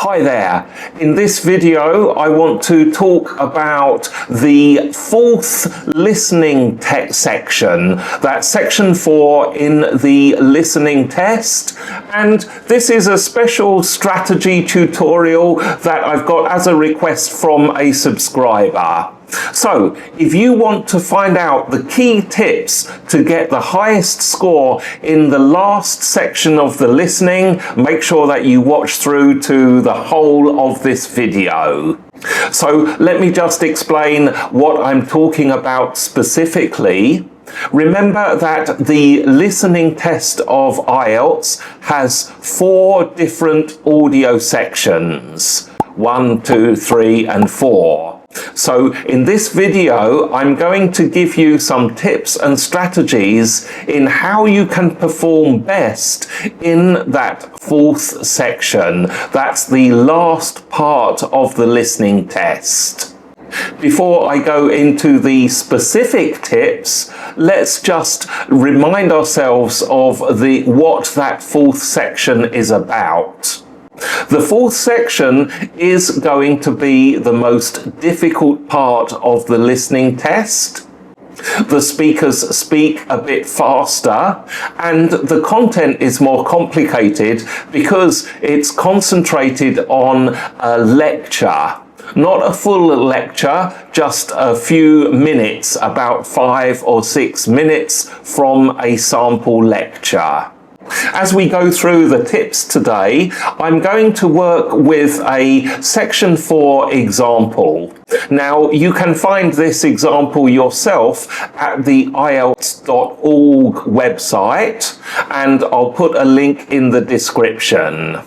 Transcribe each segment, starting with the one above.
Hi there. In this video, I want to talk about the fourth listening text section. That's section 4 in the listening test. And this is a special strategy tutorial that I've got as a request from a subscriber. So, if you want to find out the key tips to get the highest score in the last section of the listening, make sure that you watch through to the whole of this video. So, let me just explain what I'm talking about specifically. Remember that the listening test of IELTS has 4 different audio sections. 1, 2, 3, and 4. So in this video, I'm going to give you some tips and strategies in how you can perform best in that 4th section. That's the last part of the listening test. Before I go into the specific tips, let's just remind ourselves of what that 4th section is about. The 4th section is going to be the most difficult part of the listening test. The speakers speak a bit faster and the content is more complicated because it's concentrated on a lecture. Not a full lecture, just a few minutes, about 5 or 6 minutes from a sample lecture. As we go through the tips today, I'm going to work with a section 4 example. Now, you can find this example yourself at the IELTS.org website, and I'll put a link in the description.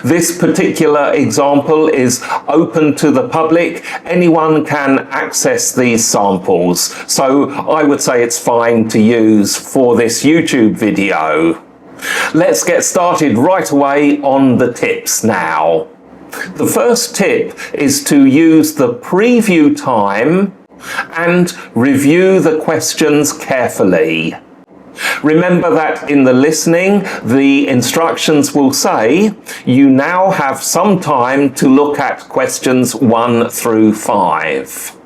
This particular example is open to the public. Anyone can access these samples, so I would say it's fine to use for this YouTube video. Let's get started right away on the tips now. The first tip is to use the preview time and review the questions carefully. Remember that in the listening, the instructions will say you now have some time to look at questions 1 through 5.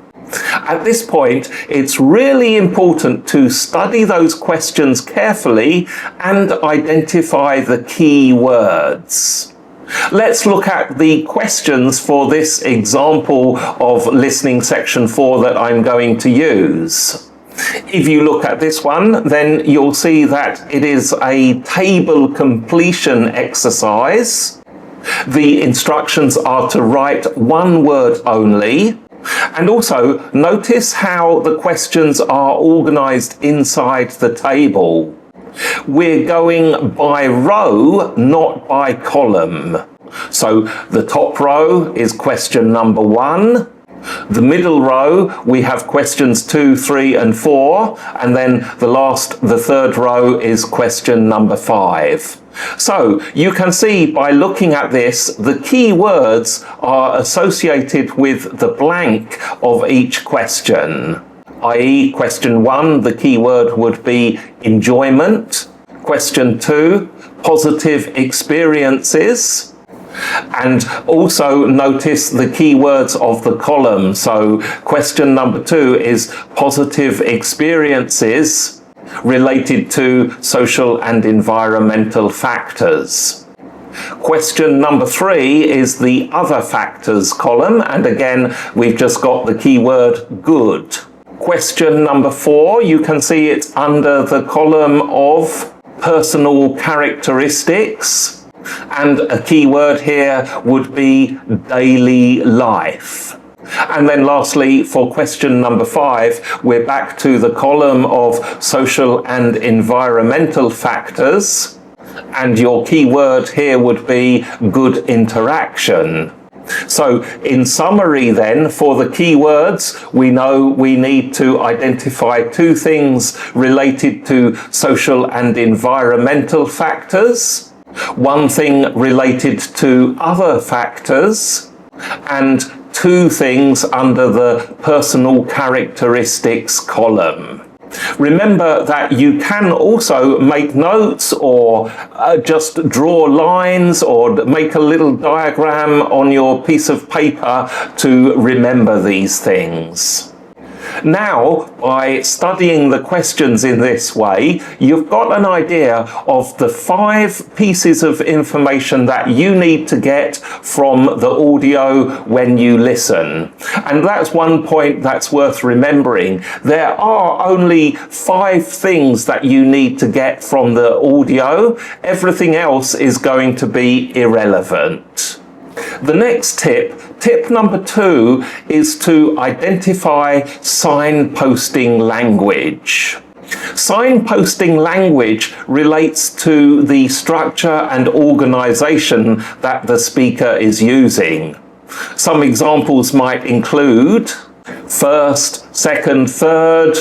At this point, it's really important to study those questions carefully and identify the key words. Let's look at the questions for this example of listening section 4 that I'm going to use. If you look at this one, then you'll see that it is a table completion exercise. The instructions are to write one word only. And also, notice how the questions are organized inside the table. We're going by row, not by column. So the top row is question number 1. The middle row, we have questions 2, 3, and 4. And then the third row is question number 5. So you can see by looking at this, the key words are associated with the blank of each question. i.e., question 1, the key word would be enjoyment. Question 2, positive experiences. And also notice the key words of the column. So question number 2 is positive experiences related to social and environmental factors. Question number 3 is the other factors column, and again we've just got the keyword good. Question number 4, you can see it's under the column of personal characteristics, and a key word here would be daily life. And then lastly, for question number 5, we're back to the column of social and environmental factors. And your key word here would be good interaction. So in summary then, for the key words, we know we need to identify 2 things related to social and environmental factors, 1 thing related to other factors, and 2 things under the personal characteristics column. Remember that you can also make notes or just draw lines or make a little diagram on your piece of paper to remember these things. Now, by studying the questions in this way, you've got an idea of the 5 pieces of information that you need to get from the audio when you listen. And that's one point that's worth remembering. There are only 5 things that you need to get from the audio. Everything else is going to be irrelevant. The next tip number 2, is to identify signposting language. Signposting language relates to the structure and organization that the speaker is using. Some examples might include first, second, third,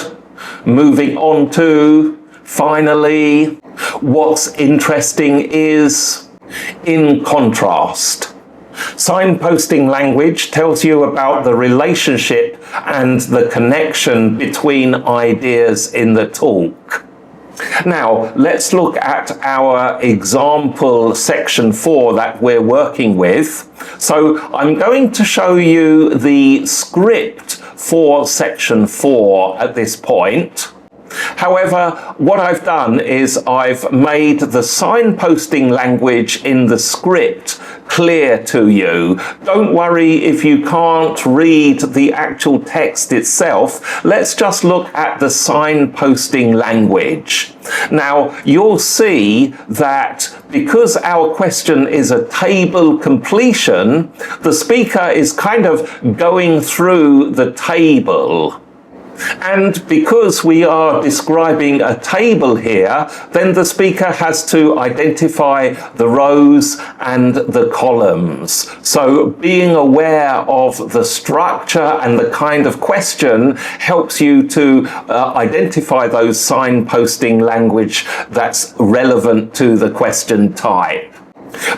moving on to, finally, what's interesting is, in contrast. Signposting language tells you about the relationship and the connection between ideas in the talk. Now, let's look at our example section 4 that we're working with. So I'm going to show you the script for section 4 at this point. However, what I've done is I've made the signposting language in the script clear to you. Don't worry if you can't read the actual text itself. Let's just look at the signposting language. Now, you'll see that because our question is a table completion, the speaker is kind of going through the table. And because we are describing a table here, then the speaker has to identify the rows and the columns. So being aware of the structure and the kind of question helps you to identify those signposting language that's relevant to the question type.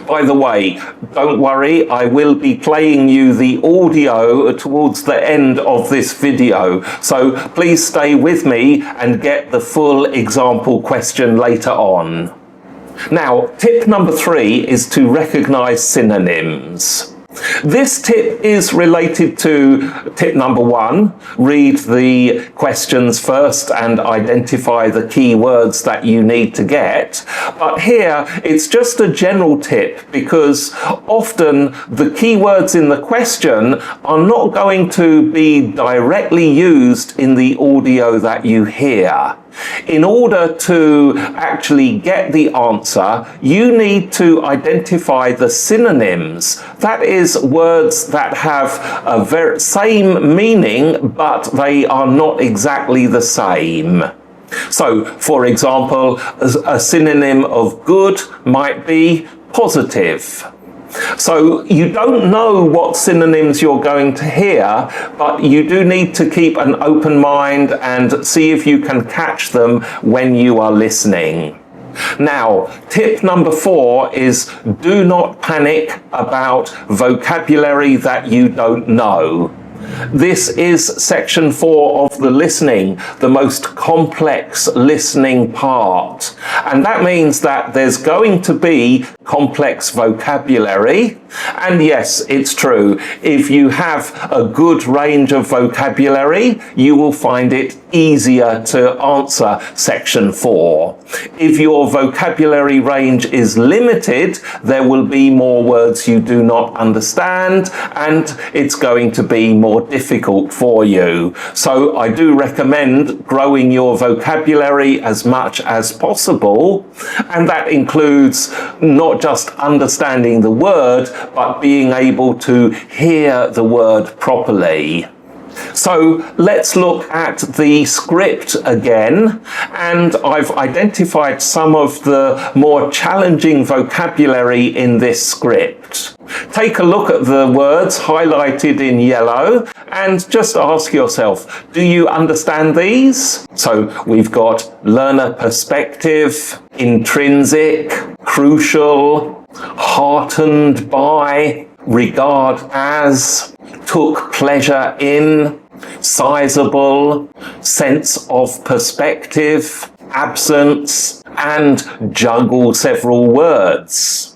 By the way, don't worry, I will be playing you the audio towards the end of this video, so please stay with me and get the full example question later on. Now, tip number 3 is to recognize synonyms. This tip is related to tip number 1, read the questions first and identify the key words that you need to get. But here, it's just a general tip because often the key words in the question are not going to be directly used in the audio that you hear. In order to actually get the answer, you need to identify the synonyms. That is, words that have a very same meaning, but they are not exactly the same. So, for example, a synonym of good might be positive. So you don't know what synonyms you're going to hear, but you do need to keep an open mind and see if you can catch them when you are listening. Now, tip number 4 is do not panic about vocabulary that you don't know. This is section 4 of the listening, the most complex listening part. And that means that there's going to be complex vocabulary. And yes, it's true. If you have a good range of vocabulary, you will find it easier to answer section 4. If your vocabulary range is limited, there will be more words you do not understand, and it's going to be more difficult for you. So I do recommend growing your vocabulary as much as possible, and that includes not just understanding the word, but being able to hear the word properly. So let's look at the script again, and I've identified some of the more challenging vocabulary in this script. Take a look at the words highlighted in yellow and just ask yourself, do you understand these? So we've got learner perspective, intrinsic, crucial, heartened by, regard as, took pleasure in, sizable, sense of perspective, absence, and juggle several words.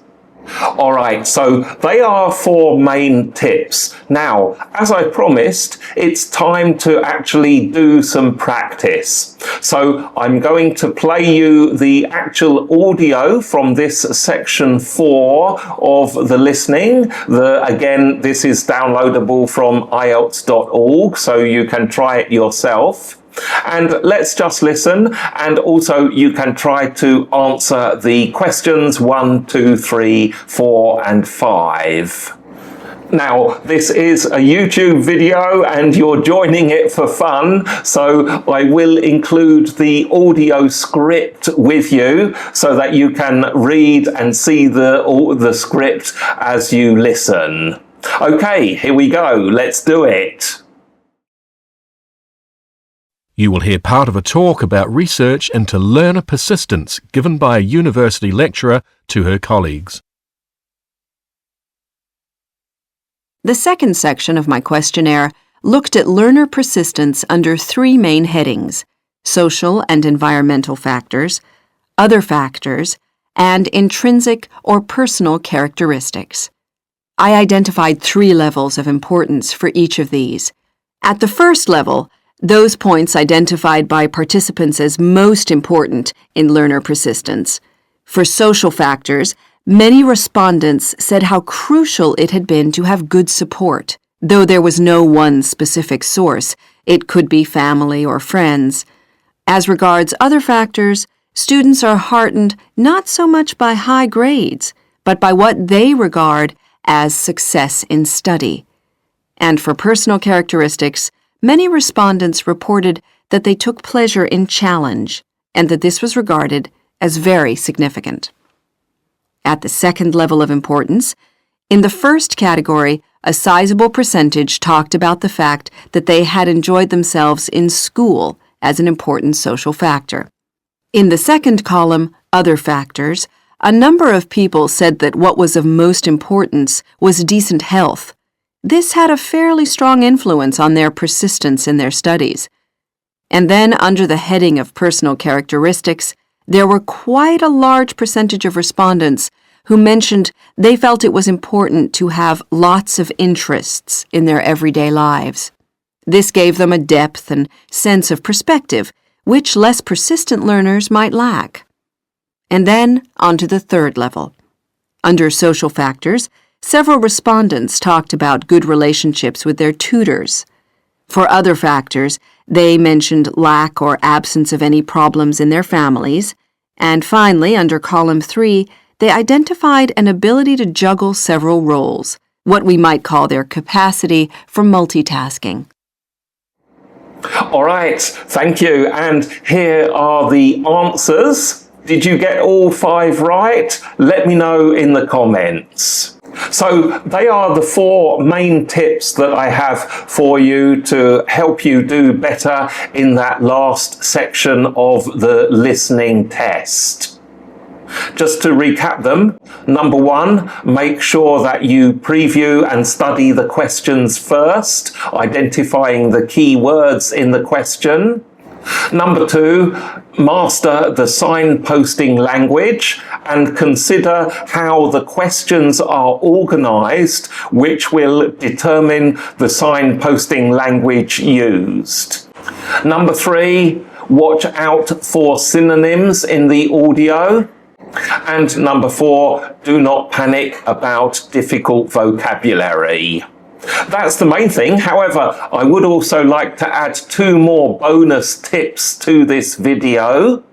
Alright, so they are 4 main tips. Now, as I promised, it's time to actually do some practice. So I'm going to play you the actual audio from this section 4 of the listening. Again, this is downloadable from IELTS.org, so you can try it yourself. And let's just listen, and also you can try to answer the questions 1, 2, 3, 4 and 5. Now, this is a YouTube video and you're joining it for fun, so I will include the audio script with you so that you can read and see the script as you listen. Okay, here we go. Let's do it. You will hear part of a talk about research into learner persistence given by a university lecturer to her colleagues. The second section of my questionnaire looked at learner persistence under 3 main headings: social and environmental factors, other factors, and intrinsic or personal characteristics. I identified 3 levels of importance for each of these. At the first level, those points identified by participants as most important in learner persistence. For social factors, many respondents said how crucial it had been to have good support. Though there was no one specific source, it could be family or friends. As regards other factors, students are heartened not so much by high grades, but by what they regard as success in study. And for personal characteristics, many respondents reported that they took pleasure in challenge and that this was regarded as very significant. At the second level of importance, in the first category, a sizable percentage talked about the fact that they had enjoyed themselves in school as an important social factor. In the second column, other factors, a number of people said that what was of most importance was decent health. This had a fairly strong influence on their persistence in their studies. And then, under the heading of personal characteristics, there were quite a large percentage of respondents who mentioned they felt it was important to have lots of interests in their everyday lives. This gave them a depth and sense of perspective, which less persistent learners might lack. And then, onto the third level. Under social factors, several respondents talked about good relationships with their tutors. For other factors, they mentioned lack or absence of any problems in their families. And finally, under column 3, they identified an ability to juggle several roles, what we might call their capacity for multitasking. All right, thank you. And here are the answers. Did you get all 5 right? Let me know in the comments. So they are the 4 main tips that I have for you to help you do better in that last section of the listening test. Just to recap them, number 1, make sure that you preview and study the questions first, identifying the key words in the question. Number 2, master the signposting language and consider how the questions are organized, which will determine the signposting language used. Number 3, watch out for synonyms in the audio. And number 4, do not panic about difficult vocabulary. That's the main thing. However, I would also like to add 2 more bonus tips to this video.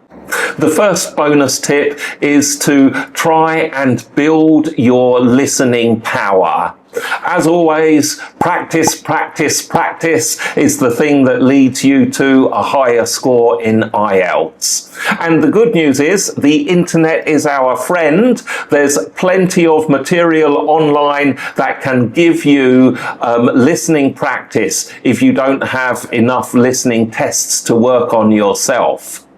The first bonus tip is to try and build your listening power. As always, practice, practice, practice is the thing that leads you to a higher score in IELTS. And the good news is the internet is our friend. There's plenty of material online that can give you listening practice if you don't have enough listening tests to work on yourself.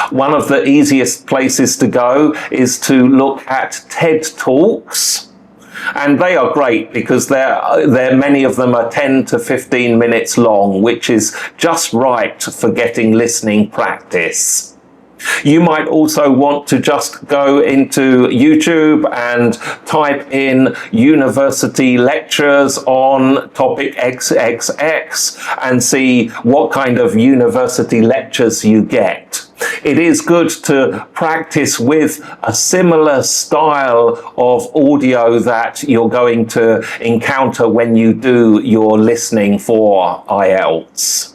One of the easiest places to go is to look at TED Talks. And they are great because many of them are 10 to 15 minutes long, which is just right for getting listening practice. You might also want to just go into YouTube and type in university lectures on topic XXX and see what kind of university lectures you get. It is good to practice with a similar style of audio that you're going to encounter when you do your listening for IELTS.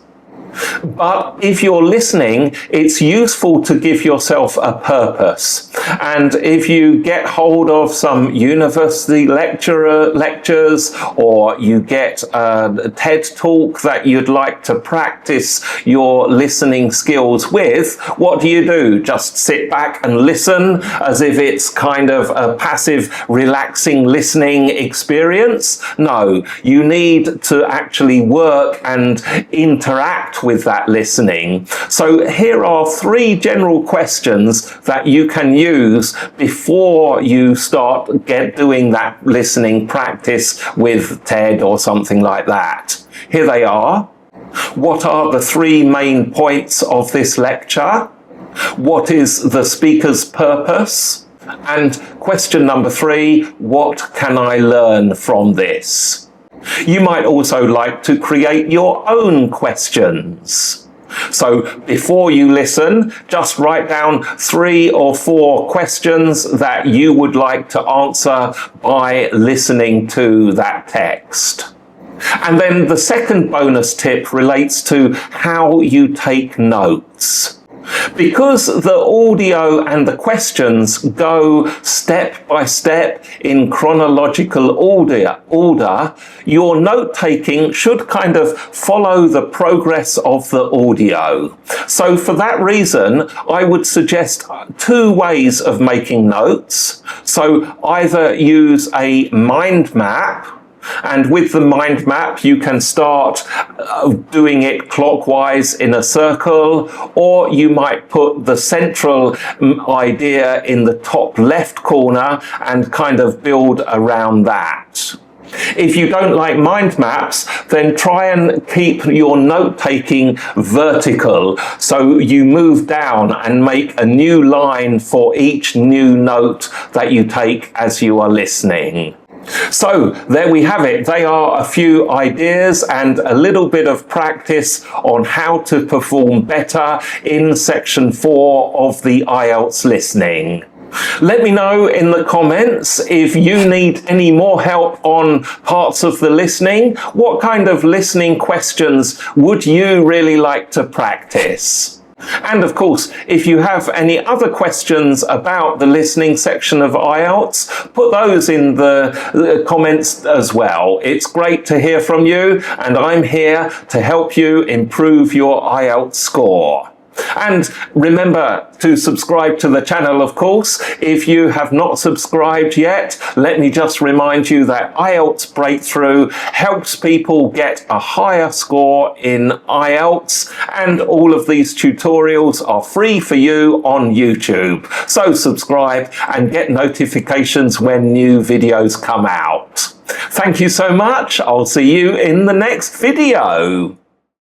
But if you're listening, it's useful to give yourself a purpose. And if you get hold of some university lectures, or you get a TED talk that you'd like to practice your listening skills with, what do? Just sit back and listen as if it's kind of a passive, relaxing listening experience? No, you need to actually work and interact with that listening. So here are 3 general questions that you can use before you start doing that listening practice with TED or something like that. Here they are. What are the 3 main points of this lecture? What is the speaker's purpose? And question number 3, what can I learn from this? You might also like to create your own questions. So before you listen, just write down 3 or 4 questions that you would like to answer by listening to that text. And then the second bonus tip relates to how you take notes. Because the audio and the questions go step by step in chronological order, your note-taking should kind of follow the progress of the audio. So for that reason, I would suggest 2 ways of making notes. So either use a mind map, and with the mind map, you can start doing it clockwise in a circle, or you might put the central idea in the top left corner and kind of build around that. If you don't like mind maps, then try and keep your note-taking vertical. So you move down and make a new line for each new note that you take as you are listening. So there we have it. They are a few ideas and a little bit of practice on how to perform better in section 4 of the IELTS listening. Let me know in the comments if you need any more help on parts of the listening. What kind of listening questions would you really like to practice? And of course, if you have any other questions about the listening section of IELTS, put those in the comments as well. It's great to hear from you, and I'm here to help you improve your IELTS score. And remember to subscribe to the channel, of course. If you have not subscribed yet, let me just remind you that IELTS Breakthrough helps people get a higher score in IELTS, and all of these tutorials are free for you on YouTube. So subscribe and get notifications when new videos come out. Thank you so much. I'll see you in the next video.